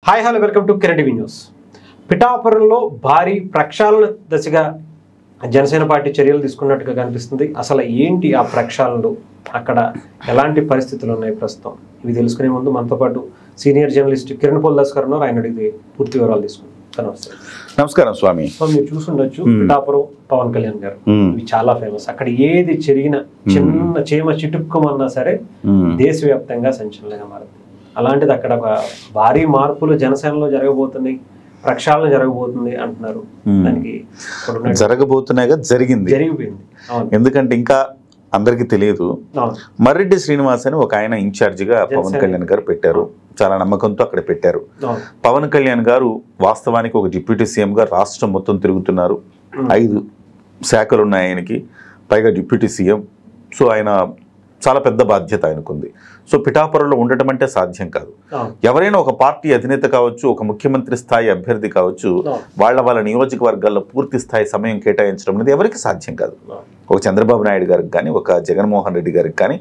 Hi hello welcome to Kiran TV news. పిఠాపురంలో భారీ ప్రక్షాళన దశగా జనసేన పార్టీ చర్యలు తీసుకున్నట్టుగా కనిపిస్తుంది. అసలు ఏంటి ఆ ప్రక్షాళనలు, అక్కడ ఎలాంటి పరిస్థితులు ఉన్నాయి ప్రస్తుతం, ఇవి తెలుసుకునే ముందు మనతో పాటు సీనియర్ జర్నలిస్ట్ కిరణ్ పోల్దాస్ గారు ఉన్నారు. ఆయన అడిగి పూర్తి వివరాలు తీసుకుంటాం. నమస్కారం స్వామి. మీరు చూసుండొచ్చు, పిఠాపురం పవన్ కళ్యాణ్ గారు ఇవి చాలా ఫేమస్. అక్కడ ఏది జరిగిన చిన్న చీమ చిటుక్కుమన్నా సరే దేశవ్యాప్తంగా సంచలనంగా మారింది. అలాంటిది అక్కడ ఒక భారీ మార్పులు జనసేనలో జరగబోతున్నాయి, ప్రక్షాళన జరగబోతుంది అంటున్నారు. దానికి జరగబోతున్నాయిగా జరిగిపోయింది. ఎందుకంటే ఇంకా అందరికి తెలియదు. మర్రెడ్డి శ్రీనివాస్ అని ఒక ఆయన ఇన్ఛార్జిగా పవన్ కళ్యాణ్ గారు పెట్టారు. చాలా నమ్మకంతో అక్కడ పెట్టారు. పవన్ కళ్యాణ్ గారు వాస్తవానికి ఒక డిప్యూటీ సీఎం గా రాష్ట్రం మొత్తం తిరుగుతున్నారు. 5 శాఖలు ఉన్నాయి ఆయనకి, పైగా డిప్యూటీ సీఎం. సో ఆయన చాలా పెద్ద బాధ్యత ఆయనకుంది. సో పిఠాపురంలో ఉండటం అంటే సాధ్యం కాదు. ఎవరైనా ఒక పార్టీ అధినేత కావచ్చు, ఒక ముఖ్యమంత్రి స్థాయి అభ్యర్థి కావచ్చు, వాళ్ళ నియోజకవర్గాల్లో పూర్తి స్థాయి సమయం కేటాయించడం అనేది ఎవరికి సాధ్యం కాదు. ఒక చంద్రబాబు నాయుడు గారికి కానీ, ఒక జగన్మోహన్ రెడ్డి గారికి కానీ,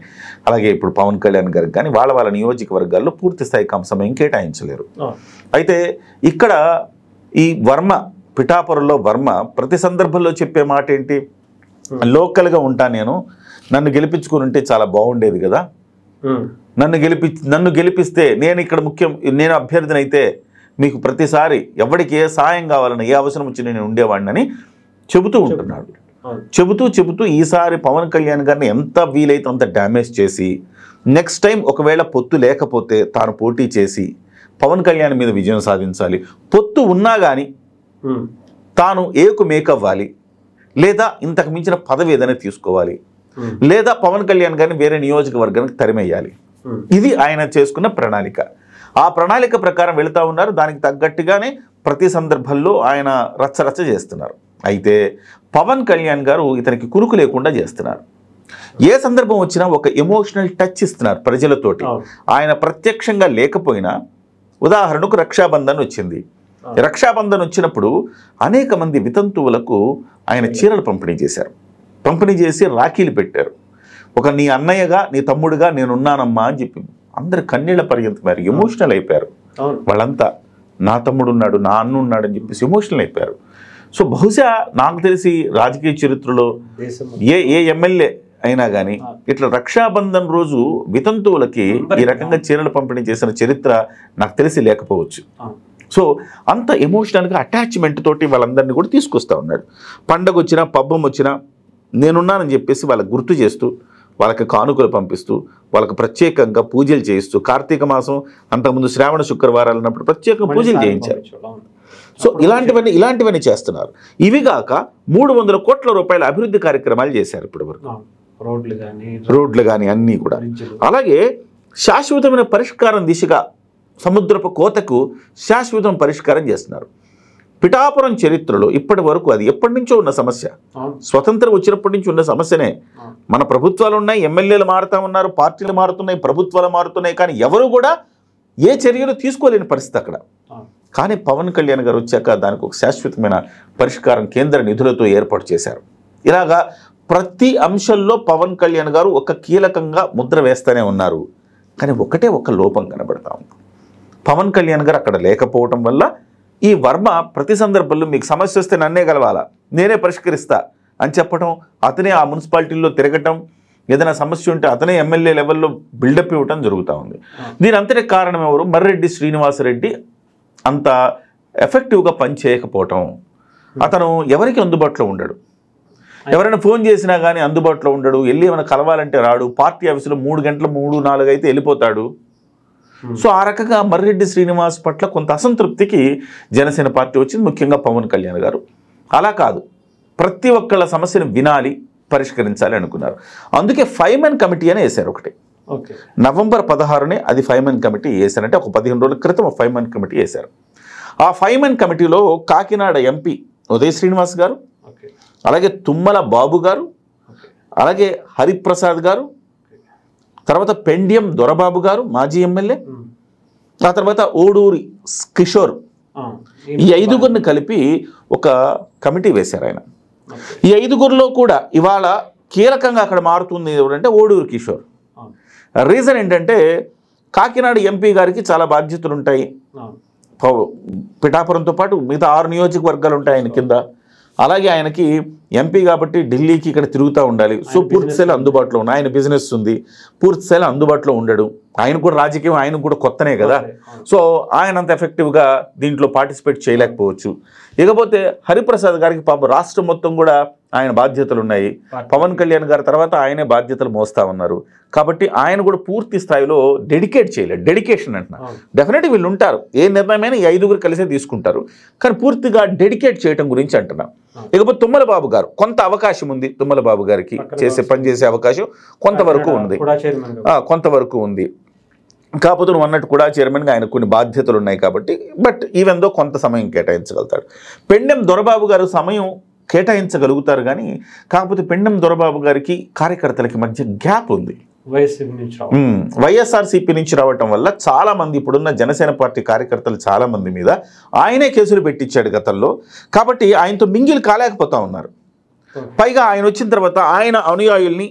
అలాగే ఇప్పుడు పవన్ కళ్యాణ్ గారికి కానీ వాళ్ళ నియోజకవర్గాల్లో పూర్తి స్థాయి సమయం కేటాయించలేరు. అయితే ఇక్కడ ఈ వర్మ, పిఠాపురంలో వర్మ ప్రతి సందర్భంలో చెప్పే మాట ఏంటి, లోకల్గా ఉంటా, నన్ను గెలిపించుకుని ఉంటే చాలా బాగుండేది కదా, నన్ను గెలిపిస్తే నేను అభ్యర్థిని అయితే మీకు ప్రతిసారి ఎవరికి ఏ సాయం కావాలని, ఏ అవసరం వచ్చి నేను ఉండేవాడిని చెబుతూ ఉంటున్నాడు. చెబుతూ ఈసారి పవన్ కళ్యాణ్ గారిని ఎంత వీలైతే అంత డ్యామేజ్ చేసి, నెక్స్ట్ టైం ఒకవేళ పొత్తు లేకపోతే తాను పోటీ చేసి పవన్ కళ్యాణ్ మీద విజయం సాధించాలి. పొత్తు ఉన్నా కానీ తాను ఏకు మేకవ్వాలి, లేదా ఇంతకు మించిన పదవి ఏదైనా తీసుకోవాలి, లేదా పవన్ కళ్యాణ్ గారిని వేరే నియోజకవర్గానికి తరిమేయాలి. ఇది ఆయన చేసుకున్న ప్రణాళిక. ఆ ప్రణాళిక ప్రకారం వెళుతూ ఉన్నారు. దానికి తగ్గట్టుగానే ప్రతి సందర్భంలో ఆయన రచ్చరచ్చ చేస్తున్నారు. అయితే పవన్ కళ్యాణ్ గారు ఇతనికి కురుకు లేకుండా చేస్తున్నారు. ఏ సందర్భం వచ్చినా ఒక ఎమోషనల్ టచ్ ఇస్తున్నారు ప్రజలతోటి. ఆయన ప్రత్యక్షంగా లేకపోయినా, ఉదాహరణకు రక్షాబంధన్ వచ్చింది. రక్షాబంధన్ వచ్చినప్పుడు అనేక మంది వితంతువులకు ఆయన చీరలు పంపిణీ చేశారు. పంపిణీ చేసి రాఖీలు పెట్టారు. ఒక నీ అన్నయ్యగా, నీ తమ్ముడుగా నేనున్నానమ్మా అని చెప్పి అందరు కన్నీళ్ల పర్యంతమారు, ఎమోషనల్ అయిపోయారు. వాళ్ళంతా నా తమ్ముడు ఉన్నాడు, నా అన్న ఉన్నాడు అని చెప్పేసి ఎమోషనల్ అయిపోయారు. సో బహుశా నాకు తెలిసి రాజకీయ చరిత్రలో ఏ ఎమ్మెల్యే అయినా కానీ ఇట్లా రక్షాబంధన్ రోజు వితంతువులకి ఈ రకంగా చీరలు పంపిణీ చేసిన చరిత్ర నాకు తెలిసి లేకపోవచ్చు. సో అంత ఎమోషనల్గా అటాచ్మెంట్ తోటి వాళ్ళందరినీ కూడా తీసుకొస్తా ఉన్నాడు. పండగ వచ్చినా, పబ్బం వచ్చినా నేనున్నానని చెప్పేసి వాళ్ళకి గుర్తు చేస్తూ, వాళ్ళకి కానుకలు పంపిస్తూ, వాళ్ళకి ప్రత్యేకంగా పూజలు చేయిస్తూ, కార్తీక మాసం అంతకుముందు శ్రావణ శుక్రవారాలు అన్నప్పుడు ప్రత్యేక పూజలు చేయించారు. సో ఇలాంటివన్నీ చేస్తున్నారు. ఇవి కాక 300 కోట్ల రూపాయల అభివృద్ధి కార్యక్రమాలు చేశారు ఇప్పటి వరకు. రోడ్లు కానీ అన్నీ కూడా. అలాగే శాశ్వతమైన పరిష్కారం దిశగా సముద్రపు కోతకు శాశ్వతం పరిష్కారం చేస్తున్నారు. పిఠాపురం చరిత్రలో ఇప్పటి వరకు అది ఎప్పటి నుంచో ఉన్న సమస్య, స్వతంత్రం వచ్చినప్పటి నుంచి ఉన్న సమస్యనే. మన ప్రభుత్వాలు ఉన్నాయి, ఎమ్మెల్యేలు మారుతూ ఉన్నారు, పార్టీలు మారుతున్నాయి, ప్రభుత్వాలు మారుతున్నాయి, కానీ ఎవరు కూడా ఏ చర్యలు తీసుకోలేని పరిస్థితి అక్కడ. కానీ పవన్ కళ్యాణ్ గారు వచ్చాక దానికి ఒక శాశ్వతమైన పరిష్కారం కేంద్ర నిధులతో ఏర్పాటు చేశారు. ఇలాగా ప్రతి అంశంలో పవన్ కళ్యాణ్ గారు ఒక కీలకంగా ముద్ర వేస్తూనే ఉన్నారు. కానీ ఒక లోపం కనబడతా ఉంది. పవన్ కళ్యాణ్ గారు అక్కడ లేకపోవటం వల్ల ఈ వర్మ ప్రతి సందర్భంలో మీకు సమస్య వస్తే నన్నే కలవాలా, నేనే పరిష్కరిస్తా అని చెప్పడం, అతనే ఆ మున్సిపాలిటీల్లో తిరగటం, ఏదైనా సమస్య ఉంటే అతనే ఎమ్మెల్యే లెవెల్లో బిల్డప్ ఇవ్వటం జరుగుతూ ఉంది. దీని అంతటి కారణం ఎవరు? మర్రెడ్డి శ్రీనివాసరెడ్డి అంత ఎఫెక్టివ్గా పనిచేయకపోవటం. అతను ఎవరికి అందుబాటులో ఉండడు, ఎవరైనా ఫోన్ చేసినా కానీ అందుబాటులో ఉండడు, వెళ్ళి ఏమైనా కలవాలంటే రాడు, పార్టీ ఆఫీసులో 3 గంటలు 3-4 అయితే వెళ్ళిపోతాడు. సో ఆ రకంగా మర్రెడ్డి శ్రీనివాస్ పట్ల కొంత అసంతృప్తికి జనసేన పార్టీ వచ్చింది, ముఖ్యంగా పవన్ కళ్యాణ్ గారు. అలా కాదు, ప్రతి ఒక్కళ్ళ సమస్యను వినాలి, పరిష్కరించాలి అనుకున్నారు. అందుకే 5 మెన్ కమిటీ అని వేశారు ఒకటి. నవంబర్ 16నే అది 5 మెన్ కమిటీ వేశారంటే ఒక 15 రోజుల క్రితం 5 మెన్ కమిటీ వేశారు. ఆ 5 మెన్ కమిటీలో కాకినాడ ఎంపీ ఉదయ్ శ్రీనివాస్ గారు, అలాగే తుమ్మల బాబు గారు, అలాగే హరిప్రసాద్ గారు, తర్వాత పెండ్యం దొరబాబు గారు మాజీ ఎమ్మెల్యే, ఆ తర్వాత ఓడూరి కిషోర్, ఈ 5గురిని కలిపి ఒక కమిటీ వేశారు ఆయన. ఈ 5గురిలో కూడా ఇవాళ కీలకంగా అక్కడ మారుతుంది ఎవరంటే ఓడూరి కిషోర్. రీజన్ ఏంటంటే కాకినాడ ఎంపీ గారికి చాలా బాధ్యతలు ఉంటాయి, పిఠాపురంతో పాటు మిగతా 6 నియోజకవర్గాలు ఉంటాయి ఆయన కింద. అలాగే ఆయనకి ఎంపీ కాబట్టి ఢిల్లీకి ఇక్కడ తిరుగుతూ ఉండాలి. సో పూర్తి స్థాయిలో అందుబాటులో ఉన్నాయి. ఆయన బిజినెస్ ఉంది, పూర్తి స్థాయిలో అందుబాటులో ఉండడు. ఆయన కూడా రాజకీయం ఆయన కూడా కొత్తనే కదా. సో ఆయన అంత ఎఫెక్టివ్గా దీంట్లో పార్టిసిపేట్ చేయలేకపోవచ్చు. ఇకపోతే హరిప్రసాద్ గారికి పాపం రాష్ట్రం మొత్తం కూడా ఆయన బాధ్యతలు ఉన్నాయి. పవన్ కళ్యాణ్ గారి తర్వాత ఆయనే బాధ్యతలు మోస్తా ఉన్నారు కాబట్టి ఆయన కూడా పూర్తి స్థాయిలో డెడికేట్ చేయలేదు. డెడికేషన్ అంటున్నా, డెఫినెట్గా వీళ్ళు ఉంటారు, ఏ నిర్ణయమైనా ఈ 5గురు కలిసే తీసుకుంటారు, కానీ పూర్తిగా డెడికేట్ చేయడం గురించి అంటున్నాం. ఇకపోతే తుమ్మల బాబు గారు కొంత అవకాశం ఉంది, తుమ్మల బాబు గారికి పనిచేసే అవకాశం కొంతవరకు ఉంది. కాకపోతే నువ్వు అన్నట్టు కూడా చైర్మన్గా ఆయన కొన్ని బాధ్యతలు ఉన్నాయి కాబట్టి, బట్ ఈవెన్ దో కొంత సమయం కేటాయించగలుగుతాడు. పెండెం దొరబాబు గారు సమయం కేటాయించగలుగుతారు కానీ, కాకపోతే పెండెం దొరబాబు గారికి కార్యకర్తలకి మధ్య గ్యాప్ ఉంది. వైఎస్ఆర్సీపీ నుంచి రావటం వల్ల చాలా మంది ఇప్పుడున్న జనసేన పార్టీ కార్యకర్తలు చాలా మంది మీద ఆయనే కేసులు పెట్టించాడు గతంలో. కాబట్టి ఆయనతో మింగిల్ కాలేకపోతా ఉన్నారు. పైగా ఆయన వచ్చిన తర్వాత ఆయన అనుయాయుల్ని,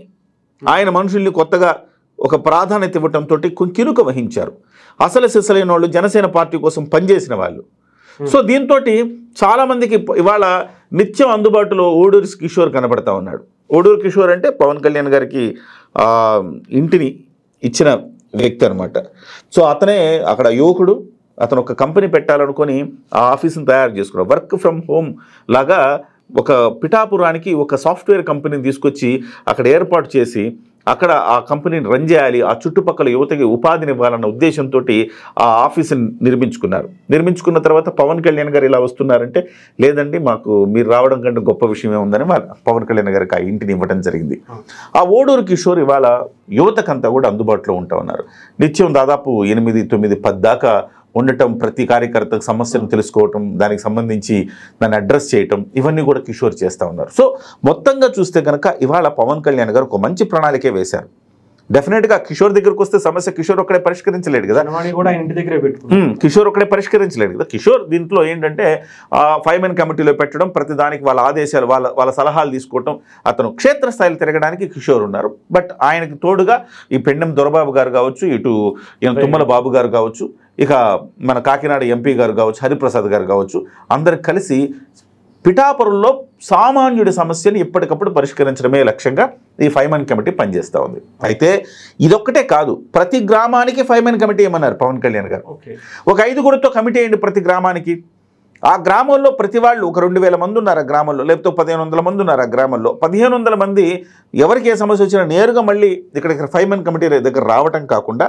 ఆయన మనుషుల్ని కొత్తగా ఒక ప్రాధాన్యత ఇవ్వటంతో కినుక వహించారు. అసలు సిసలైన వాళ్ళు జనసేన పార్టీ కోసం పనిచేసిన వాళ్ళు. సో దీంతో చాలామందికి ఇవాళ నిత్యం అందుబాటులో ఓడూరి కిషోర్ కనబడతా ఉన్నాడు. ఓడూరి కిషోర్ అంటే పవన్ కళ్యాణ్ గారికి ఇంటిని ఇచ్చిన వ్యక్తి అనమాట. సో అతనే అక్కడ యువకుడు, అతను ఒక కంపెనీ పెట్టాలనుకొని ఆ ఆఫీస్ని తయారు చేసుకున్నాడు. వర్క్ ఫ్రమ్ హోమ్ లాగా ఒక పిఠాపురానికి ఒక సాఫ్ట్వేర్ కంపెనీని తీసుకొచ్చి అక్కడ ఏర్పాటు చేసి అక్కడ ఆ కంపెనీని రన్ చేయాలి, ఆ చుట్టుపక్కల యువతకి ఉపాధిని ఇవ్వాలన్న ఉద్దేశంతో ఆ ఆఫీసుని నిర్మించుకున్న తర్వాత పవన్ కళ్యాణ్ గారు ఇలా వస్తున్నారంటే, లేదండి మాకు మీరు రావడం కంటే గొప్ప విషయమే ఉందని పవన్ కళ్యాణ్ గారికి ఆ ఇంటిని ఇవ్వడం జరిగింది. ఆ ఓడూరు కిషోర్ ఇవాళ యువతకంతా కూడా అందుబాటులో ఉంటా ఉన్నారు. నిత్యం దాదాపు 8, 9, 10 దాకా ఉండటం, ప్రతి కార్యకర్తకు సమస్యను తెలుసుకోవటం, దానికి సంబంధించి దాన్ని అడ్రస్ చేయటం, ఇవన్నీ కూడా కిషోర్ చేస్తూ ఉన్నారు. సో మొత్తంగా చూస్తే కనుక ఇవాళ పవన్ కళ్యాణ్ గారు ఒక మంచి ప్రణాళికే వేశారు. డెఫినెట్గా కిషోర్ దగ్గరకు వస్తే సమస్య కిషోర్ ఒక్కడే పరిష్కరించలేడు కదా, కిషోర్ ఒక్కడే పరిష్కరించలేడు కదా. కిషోర్ దీంట్లో ఏంటంటే 5 మెన్ కమిటీలో పెట్టడం, ప్రతి దానికి వాళ్ళ ఆదేశాలు వాళ్ళ సలహాలు తీసుకోవటం, అతను క్షేత్రస్థాయిలో తిరగడానికి కిషోర్ ఉన్నారు. బట్ ఆయనకి తోడుగా ఈ పెండెం దొరబాబు గారు కావచ్చు, ఇటు తుమ్మల బాబు గారు కావచ్చు, ఇక మన కాకినాడ ఎంపీ గారు కావచ్చు, హరిప్రసాద్ గారు కావచ్చు, అందరు కలిసి పిఠాపురంలో సామాన్యుడి సమస్యని ఎప్పటికప్పుడు పరిష్కరించడమే లక్ష్యంగా ఈ 5 మెన్ కమిటీ పనిచేస్తూ ఉంది. అయితే ఇదొక్కటే కాదు, ప్రతి గ్రామానికి 5 మెన్ కమిటీ ఏమన్నారు పవన్ కళ్యాణ్ గారు. ఒక 5గురితో కమిటీ అయ్యింది ప్రతి గ్రామానికి. ఆ గ్రామంలో ప్రతి వాళ్ళు ఒక 2000 మంది ఉన్నారు ఆ గ్రామంలో, లేకపోతే 1500 మంది ఉన్నారు ఆ గ్రామంలో. 1500 మంది ఎవరికి ఏ సమస్య వచ్చినా నేరుగా మళ్ళీ ఇక్కడ 5 మెన్ కమిటీ దగ్గర రావటం కాకుండా,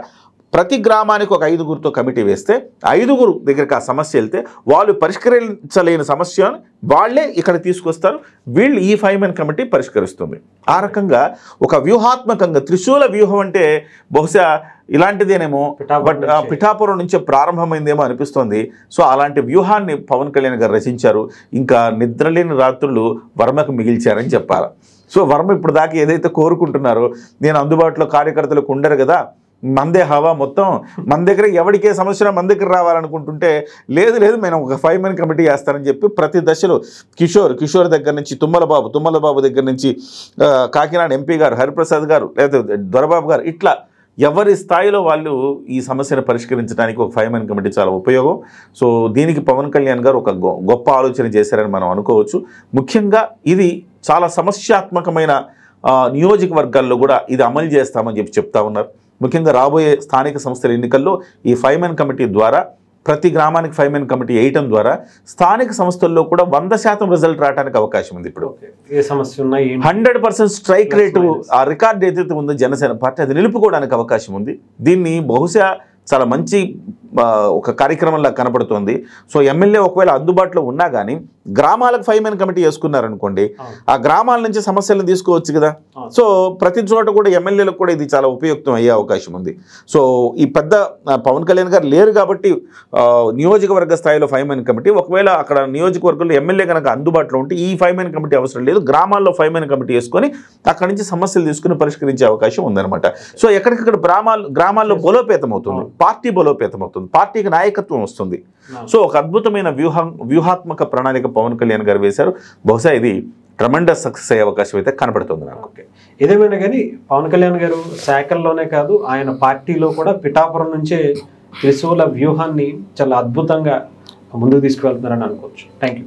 ప్రతి గ్రామానికి ఒక 5గురితో కమిటీ వేస్తే 5గురు దగ్గరికి ఆ సమస్య వెళ్తే వాళ్ళు పరిష్కరించలేని సమస్యను వాళ్ళే ఇక్కడ తీసుకొస్తారు, వీళ్ళు ఈ 5 మెన్ కమిటీ పరిష్కరిస్తుంది. ఆ రకంగా ఒక వ్యూహాత్మకంగా త్రిశూల వ్యూహం అంటే బహుశా ఇలాంటిదేనేమో, బట్ పిఠాపురం నుంచే ప్రారంభమైందేమో అనిపిస్తోంది. సో అలాంటి వ్యూహాన్ని పవన్ కళ్యాణ్ గారు రచించారు. ఇంకా నిద్రలేని రాత్రులు వర్మకు మిగిల్చారని చెప్పాలి. సో వర్మ ఇప్పుడు దాకా ఏదైతే కోరుకుంటున్నారో, నేను అందుబాటులో కార్యకర్తలకు ఉండరు కదా, మందే హవా మొత్తం, మన దగ్గర ఎవరికే సమస్య మన దగ్గర రావాలనుకుంటుంటే, లేదు మేము ఒక 5 మెన్ కమిటీ వేస్తానని చెప్పి ప్రతి దశలో కిషోర్ దగ్గర నుంచి తుమ్మల బాబు దగ్గర నుంచి కాకినాడ ఎంపీ గారు, హరిప్రసాద్ గారు, లేకపోతే దొరబాబు గారు, ఇట్లా ఎవరి స్థాయిలో వాళ్ళు ఈ సమస్యను పరిష్కరించడానికి ఒక 5 మెన్ కమిటీ చాలా ఉపయోగం. సో దీనికి పవన్ కళ్యాణ్ గారు ఒక గొప్ప ఆలోచన చేశారని మనం అనుకోవచ్చు. ముఖ్యంగా ఇది చాలా సమస్యాత్మకమైన నియోజకవర్గాల్లో కూడా ఇది అమలు చేస్తామని చెప్తా ఉన్నారు. ముఖ్యంగా రాబోయే స్థానిక సంస్థల ఎన్నికల్లో ఈ 5 మెన్ కమిటీ ద్వారా, ప్రతి గ్రామానికి 5 మెన్ కమిటీ వేయటం ద్వారా స్థానిక సంస్థల్లో కూడా 100% రిజల్ట్ రావడానికి అవకాశం ఉంది. ఇప్పుడు 100% స్ట్రైక్ రేటు, ఆ రికార్డు ఏదైతే ఉందో జనసేన పార్టీ, అది నిలుపుకోవడానికి అవకాశం ఉంది. దీన్ని బహుశా చాలా మంచి ఒక కార్యక్రమంలా కనపడుతోంది. సో ఎమ్మెల్యే ఒకవేళ అందుబాటులో ఉన్నా కానీ గ్రామాలకు 5 మెన్ కమిటీ వేసుకున్నారనుకోండి, ఆ గ్రామాల నుంచి సమస్యలను తీసుకోవచ్చు కదా. సో ప్రతి చోట కూడా ఎమ్మెల్యేలకు కూడా ఇది చాలా ఉపయుక్తం అయ్యే అవకాశం ఉంది. సో ఈ పెద్ద పవన్ కళ్యాణ్ గారు లేరు కాబట్టి నియోజకవర్గ స్థాయిలో 5 మెన్ కమిటీ, ఒకవేళ అక్కడ నియోజకవర్గంలో ఎమ్మెల్యే కనుక అందుబాటులో ఉంటే ఈ 5 మెన్ కమిటీ అవసరం లేదు, గ్రామాల్లో 5 మెన్ కమిటీ వేసుకొని అక్కడి నుంచి సమస్యలు తీసుకుని పరిష్కరించే అవకాశం ఉందన్నమాట. సో ఎక్కడికక్కడ గ్రామాల్లో బలోపేతం అవుతుంది, పార్టీ బలోపేతం అవుతుంది, పార్టీకి నాయకత్వం వస్తుంది. సో ఒక అద్భుతమైన వ్యూహాత్మక ప్రణాళిక పవన్ కళ్యాణ్ గారు వేశారు. బహుశా ఇది ట్రమెండస్ సక్సెస్ అయ్యే అవకాశం అయితే కనపడుతుంది నాకు. ఏదేమైనా కానీ పవన్ కళ్యాణ్ గారు శాఖల్లోనే కాదు, ఆయన పార్టీలో కూడా పిఠాపురం నుంచే త్రిశూల వ్యూహాన్ని చాలా అద్భుతంగా ముందుకు తీసుకువెళ్తున్నారని అనుకోవచ్చు. Thank you.